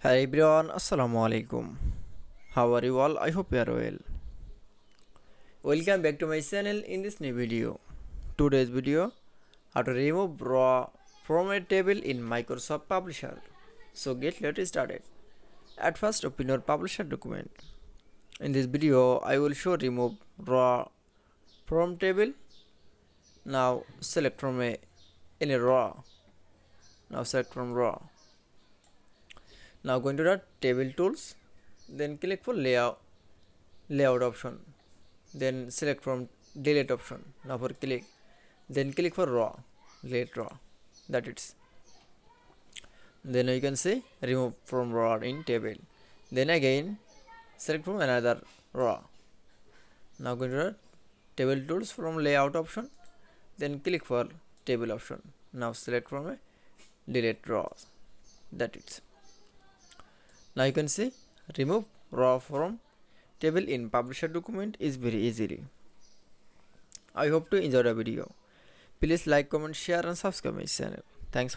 Hi everyone, Assalamu alaikum. How are you all? I hope you are well. Welcome back to my channel in this new video. Today's video, how to remove raw from a table in Microsoft Publisher. So let's started. At first open your Publisher document. In this video, I will show remove raw from table. Now select from any raw. Now select from raw. Now going to the table tools, then click for layout option, then select from delete option. Now for click, then click for raw, delete raw. That it's. Then you can say remove from raw in table. Then again select from another raw. Now go to the table tools from layout option, then click for table option. Now select from a delete raw. That it's. Now you can see remove raw from table in publisher document is very easily. I hope to enjoy the video. Please like, comment, share and subscribe my channel. Thanks for